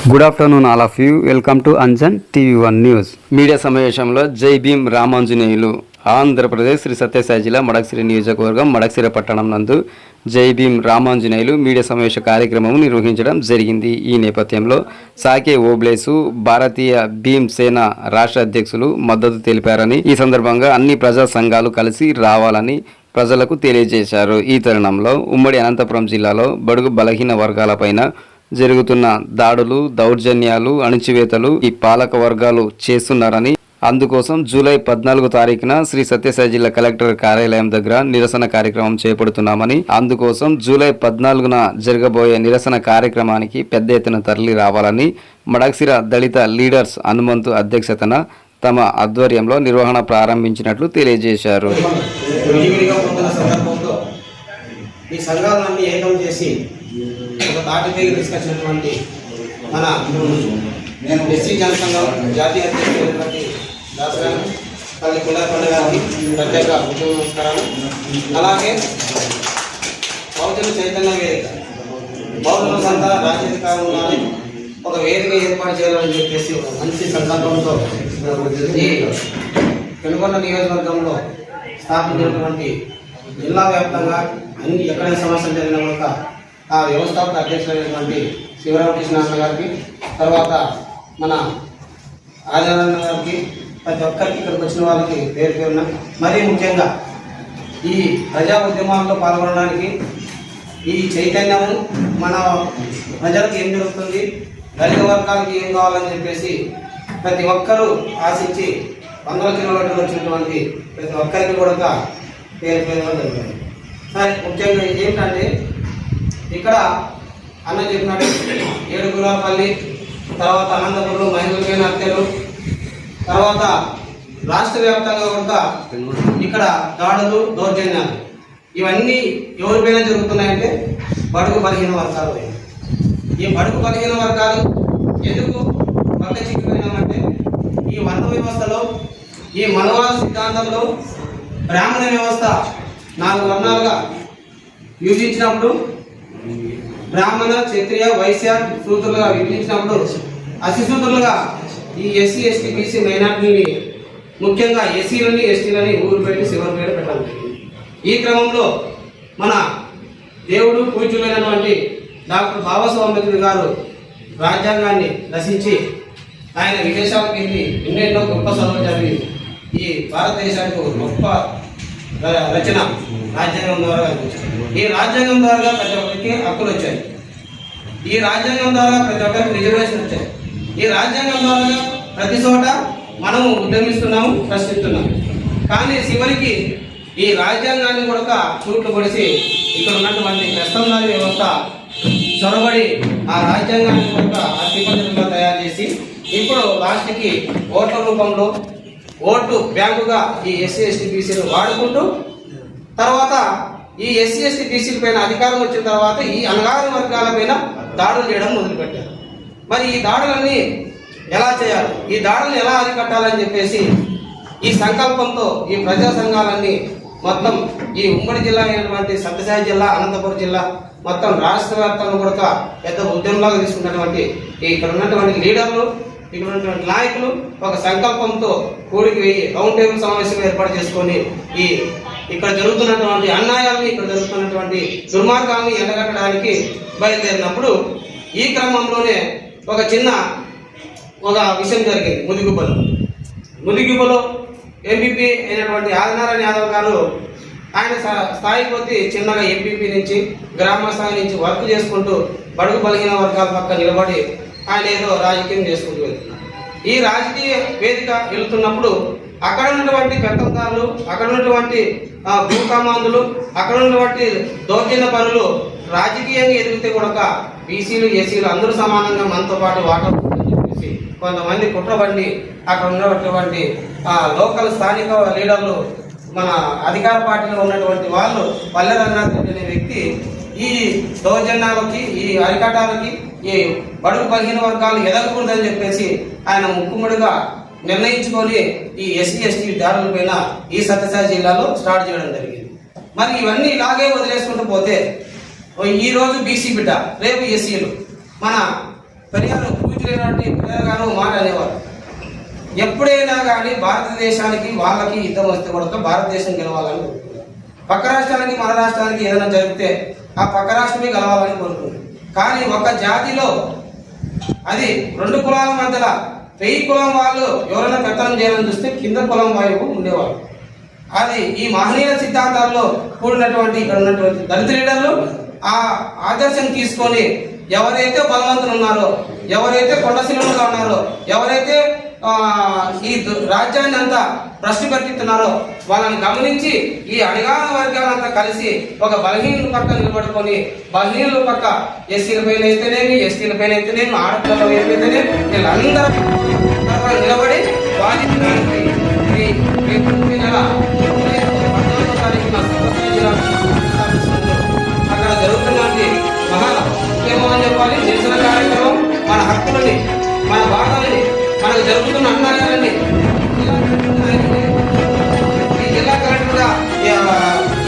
Good afternoon all of you. Welcome to Anjan TV1 news. Media సమావేశంలో జై భీమ్ రామాంజనేయులు ఆంధ్రప్రదేశ్ శ్రీ సత్యసాయి జిల్లా మడకసిర నియోజకవర్గం మడకసిర పట్టణం నందు జై భీమ్ రామాంజనేయులు మీడియా సమావేశ కార్యక్రమం నిర్వహించడం జరిగింది. ఈ నేపథ్యంలో సాకే ఓబ్లేసు భారతీయ భీమ్ సేన రాష్ట్ర అధ్యక్షులు మద్దతు తెలిపారని, ఈ సందర్భంగా అన్ని ప్రజా సంఘాలు కలిసి రావాలని ప్రజలకు తెలియజేశారు. ఈ తరుణంలో ఉమ్మడి అనంతపురం జిల్లాలో బడుగు బలహీన వర్గాలపైన జరుగుతున్న దాడులు, దౌర్జన్యాలు, అణచివేతలు ఈ పాలక వర్గాలు చేస్తున్నారని, అందుకోసం జూలై 14 తారీఖున శ్రీ సత్యసాయి జిల్లా కలెక్టర్ కార్యాలయం దగ్గర నిరసన కార్యక్రమం చేపడుతున్నామని, అందుకోసం జూలై 14న జరగబోయే నిరసన కార్యక్రమానికి పెద్ద ఎత్తున తరలి రావాలని మడకసిర దళిత లీడర్స్ హనుమంతు అధ్యక్షతన తమ ఆధ్వర్యంలో నిర్వహణ ప్రారంభించినట్లు తెలియజేశారు. ఈ సంఘాలన్నీ ఏకం చేసి ఒక తాటిపైకి తీసుకొచ్చినటువంటి మన ఎస్సీ జనసంఘం జాతీయ అధ్యక్షులైనటువంటి దాసరాను తల్లి కుండరపల్లి గారికి ప్రత్యేక ఉద్యమ నమస్కారాలు. అలాగే బహుజన చైతన్య వేదిక బహుజనులంతా రాజ్యాధికారంలోనే ఒక వేదిక ఏర్పాటు చేయాలని చెప్పేసి ఒక మంచి సంకల్పంతో ఈ పెనుగొండ నియోజకవర్గంలో స్థాపించినటువంటి జిల్లా వ్యాప్తంగా అన్ని ఎక్కడైనా సమస్యలు జరిగిన కనుక ఆ వ్యవస్థాపక అధ్యక్షులైనటువంటి శివరామకృష్ణ గారికి, తర్వాత మన ఆదినారాయణ గారికి, ప్రతి ఒక్కరికి ఇక్కడికి వచ్చిన వాళ్ళకి పేరు పేరున మరీ ముఖ్యంగా ఈ ప్రజా ఉద్యమాల్లో పాల్గొనడానికి ఈ చైతన్యము మన ప్రజలకు ఏం జరుగుతుంది, దళిత వర్గానికి ఏం కావాలని చెప్పేసి ప్రతి ఒక్కరూ ఆశించి 100 కిలోమీటర్లు వచ్చినటువంటి ప్రతి ఒక్కరికి కూడా పేరు పేరు జరుగుతుంది. సరే, ముఖ్యంగా ఏంటంటే ఇక్కడ అన్న చెప్పినట్టు 7 గురాపల్లి, తర్వాత అనంతపురం మహిళలపైన హత్యలు, తర్వాత రాష్ట్ర వ్యాప్తంగా కూడా ఇక్కడ దాడులు, దౌర్జన్యాలు ఇవన్నీ ఎవరిపైన జరుగుతున్నాయంటే బడుగు బలహీన వర్గాలు. ఈ బడుగు బలహీన వర్గాలు ఎందుకు పక్క చిక్కిపోయినామంటే ఈ వర్ణ వ్యవస్థలో, ఈ మనవాద సిద్ధాంతంలో బ్రాహ్మణ వ్యవస్థ 4 వర్ణాలుగా విభజించినప్పుడు, బ్రాహ్మణ, క్షత్రియ, వైశ్య, శూద్రులుగా విభజించినప్పుడు అతిశూద్రులుగా ఈ ఎస్సీ, ఎస్టీ, బీసీ మైనార్టీని, ముఖ్యంగా ఎస్సీలని, ఎస్టీలని ఊరు పెట్టి శివరి పేరు పెట్టాలి. ఈ క్రమంలో మన దేవుడు పూజ్యులైనటువంటి డాక్టర్ బాబాసాహెబ్ అంబేద్కర్ గారు రాజ్యాంగాన్ని రచించి ఆయన విదేశాలకు వెళ్ళి ఎన్నెన్నో గొప్ప సభలు జరిగి ఈ భారతదేశానికి ఒక గొప్ప రచన రాజ్యాంగం ద్వారా ఈ రాజ్యాంగం ద్వారా ప్రతి ఒక్కరికి హక్కులు వచ్చాయి. ఈ రాజ్యాంగం ద్వారా ప్రతి ఒక్కరికి రిజర్వేషన్ వచ్చాయి. ఈ రాజ్యాంగం ద్వారా ప్రతి చోట మనము ఉద్యమిస్తున్నాము, ప్రశ్నిస్తున్నాము. కానీ చివరికి ఈ రాజ్యాంగాన్ని కూడా చూట్లు పొడిసి ఇక్కడ ఉన్నటువంటి కష్టందారి వ్యవస్థ చొరబడి ఆ రాజ్యాంగాన్ని కూడా అతిపద్ధతిగా తయారు చేసి ఇప్పుడు లాస్ట్కి ఓట్ల రూపంలో ఓటు బ్యాంకుగా ఈ ఎస్సీ, ఎస్టీ, బీసీలు వాడుకుంటూ, తర్వాత ఈ ఎస్సీ, ఎస్టీ, బీసీల పైన అధికారం వచ్చిన తర్వాత ఈ అణగారిన వర్గాల పైన దాడులు చేయడం మొదలుపెట్టారు. మరి ఈ దాడులన్నీ ఎలా చేయాలి, ఈ దాడులను ఎలా అరికట్టాలని చెప్పేసి ఈ సంకల్పంతో ఈ ప్రజా సంఘాలన్నీ మొత్తం ఈ ఉమ్మడి జిల్లా అయినటువంటి సత్యసాయి జిల్లా, అనంతపురం జిల్లా మొత్తం రాష్ట్ర వ్యాప్తంగా కూడా పెద్ద ఉద్యమంలాగా తీసుకున్నటువంటి ఇక్కడ ఉన్నటువంటి లీడర్లు, ఇక్కడ ఉన్నటువంటి నాయకులు ఒక సంకల్పంతో కూడికి వెయ్యి రౌండ్ టేబుల్ సమావేశం ఏర్పాటు చేసుకొని ఈ ఇక్కడ జరుగుతున్నటువంటి అన్యాయాన్ని, ఇక్కడ జరుగుతున్నటువంటి దుర్మార్గాన్ని ఎండగట్టడానికి బయలుదేరినప్పుడు ఈ క్రమంలోనే ఒక విషయం జరిగింది. ముదిగుబ్బలో ఎంపీపీ అయినటువంటి ఆదినారాయణ యాదవ్ గారు ఆయన స్థాయి కొద్దీ చిన్నగా ఎంపీపీ నుంచి గ్రామ స్థాయి నుంచి వర్క్ చేసుకుంటూ బడుగు బలహీన వర్గాల పక్క నిలబడి ఆయన ఏదో రాజకీయం చేసుకుంటూ వెళ్తున్నారు. ఈ రాజకీయ వేదిక వెళుతున్నప్పుడు అక్కడ ఉన్నటువంటి పెత్తందారులు, అక్కడ ఉన్నటువంటి భూకమాందులు, అక్కడ ఉన్నటువంటి దౌర్జన్య పనులు రాజకీయంగా ఎదిగితే కూడా బీసీలు, ఎస్సీలు అందరూ సమానంగా మనతో పాటు వాటర్ చెప్పేసి కొంతమంది కుట్రబండి అక్కడ ఉన్నటువంటి లోకల్ స్థానిక లీడర్లు, మన అధికార పార్టీలో ఉన్నటువంటి వాళ్ళు, పల్లె రంగనాథ్ రెడ్డి అనే వ్యక్తి ఈ దౌర్జన్యాలకి, ఈ అరికట్టాలకి, ఈ బడుగు బలహీన వర్గాలు ఎదగకూడదని చెప్పేసి ఆయన ముక్కుముడిగా నిర్ణయించుకొని ఈ ఎస్సీ, ఎస్టీ దాడుల పైన ఈ సత్యసాయి జిల్లాలో స్టార్ట్ చేయడం జరిగింది. మరి ఇవన్నీ ఇలాగే వదిలేసుకుంటూ పోతే ఈ రోజు బీసీ బిడ్డ, రేపు ఎస్సీలు మన పెరియారు లేనటువంటి గాను మాట అనేవారు. ఎప్పుడైనా కానీ భారతదేశానికి వాళ్ళకి యుద్ధం వస్తే కూడా భారతదేశం గెలవాలని కోరుకున్నారు. పక్క రాష్ట్రానికి మన రాష్ట్రానికి ఏదైనా జరిగితే ఆ పక్క రాష్ట్రమే గెలవాలని కోరుకున్నారు. కానీ ఒక జాతిలో అది రెండు కులాల మధ్యలో 1000 కులం వాళ్ళు ఎవరైనా పెత్తనం చేయాలని చూస్తే కింద కులం వైపు ఉండేవాళ్ళు. అది ఈ మహనీయ సిద్ధాంతాల్లో కూడినటువంటి ఇక్కడ ఉన్నటువంటి దళిత లీడర్లు ఆ ఆదర్శం తీసుకొని ఎవరైతే బలవంతులు ఉన్నారో, ఎవరైతే కొండశిలులుగా ఉన్నారో, ఎవరైతే ఈ రాజ్యాన్ని అంతా భ్రష్టు పట్టిస్తున్నారో వాళ్ళని గమనించి ఈ అణగాన వర్గాలంతా కలిసి ఒక బలహీనుల పక్క నిలబడుకొని బలహీనుల పక్క ఎస్సీల పైన అయితేనేమి, ఎస్టీల పైన అయితేనేమి, ఆడపిల్లల అయితేనేమి వీళ్ళందరూ నిలబడి వాదించడానికి అక్కడ జరుగుతున్నటువంటి ముఖ్యమని చెప్పాలి నిరసన కార్యక్రమం, మన హక్కులని, మన బాధలని, మనకు జరుగుతున్న అన్యాయాలని ఈ జిల్లా కలెక్టర్గా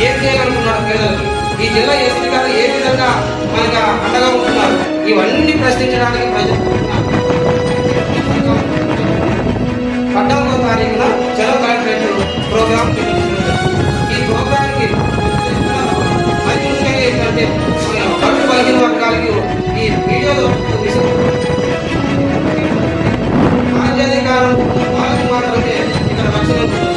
ఏం చేయాలనుకున్నాడు ప్రజలకి, ఈ జిల్లా ఎస్పీ గారు ఏ విధంగా మనకి అండగా ఉంటున్నారు, ఇవన్నీ ప్రశ్నించడానికి ప్రజలు 18వ తారీఖున చలో కలెక్టరేట్ ప్రోగ్రాం ఈ ప్రోగ్రాంకి మరి ముఖ్యంగా ఏంటంటే బడుగు బలహీన వర్గాలకి ఈ వీడియోలో రాజ్యాధికారం వాళ్ళకి మాత్రమే ఇక్కడ రక్షణ ఉంటుంది.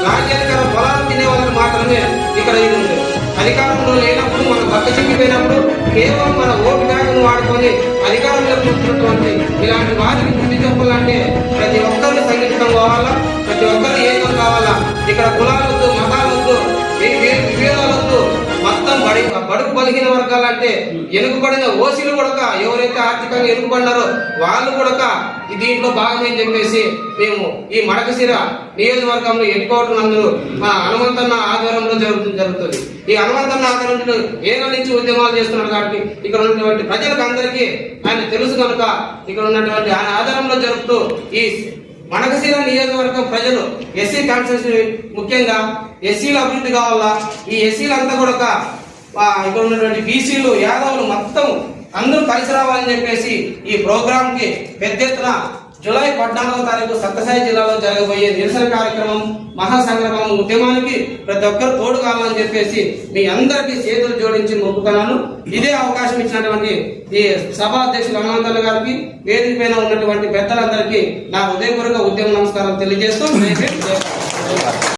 రాజ్యాధికారం పొలాలు తినే వాళ్ళకి మాత్రమే ఇక్కడ ఇది ఉంది. అధికారంలో లేనప్పుడు మనం పక్క చిక్కిపోయినప్పుడు కేవలం మన ఓటు బ్యాగును వాడుకొని అధికారంలోకి వస్తున్నటువంటి ఇలాంటి వారికి బుద్ధి చెప్పాలంటే ప్రతి ఒక్కరిని సంఘటితం కావాలా, ప్రతి ఒక్కరిని ఏకం కావాలా. ఇక్కడ కులాలు వద్దు, మతాలు వద్దు, విభేదాలు వద్దు. మొత్తం బడుగు బలహీన వర్గాలంటే వెనుకబడిన ఓసీలు కూడా ఎవరైతే ఆర్థికంగా వెనుకబడినారో వాళ్ళు కూడా దీంట్లో భాగమని చెప్పేసి మేము ఈ మడకశిర నియోజకవర్గంలో ఎన్నుకోవటం అందరూ మా హనుమంతన్న ఆధ్వర్యంలో జరుగుతుంది. ఈ హనుమంతన్న ఆధ్వర్యంలో ఏళ్ళ నుంచి ఉద్యమాలు చేస్తున్నారు కాబట్టి ఇక్కడ ఉన్నటువంటి ప్రజలకు అందరికీ ఆయన తెలుసు కనుక ఇక్కడ ఉన్నటువంటి ఆయన ఆధారంలో జరుపుతూ ఈ మడకశిర నియోజకవర్గం ప్రజలు ఎస్సీ కాన్స్టిట్యూన్సీ ముఖ్యంగా ఎస్సీల అభివృద్ధి కావాలా, ఈ ఎస్సీలంతా కూడా ఇక్కడ ఉన్నటువంటి బీసీలు, యాదవులు మొత్తం అందరూ కలిసి రావాలని చెప్పేసి ఈ ప్రోగ్రామ్ కి పెద్ద ఎత్తున జూలై 14వ తారీఖు సత్యసాయి జిల్లాలో జరగబోయే నిరసన కార్యక్రమం, మహాసంగ్రామం ఉద్యమానికి ప్రతి ఒక్కరు తోడు కావాలని చెప్పేసి మీ అందరికీ చేతులు జోడించి మొక్కుతున్నాను. ఇదే అవకాశం ఇచ్చినటువంటి ఈ సభా అధ్యక్షులు హనుమంతన్న గారికి, వేదిక పైన ఉన్నటువంటి పెద్దలందరికీ నా హృదయపూర్వక ఉద్యమ నమస్కారం తెలియజేస్తూ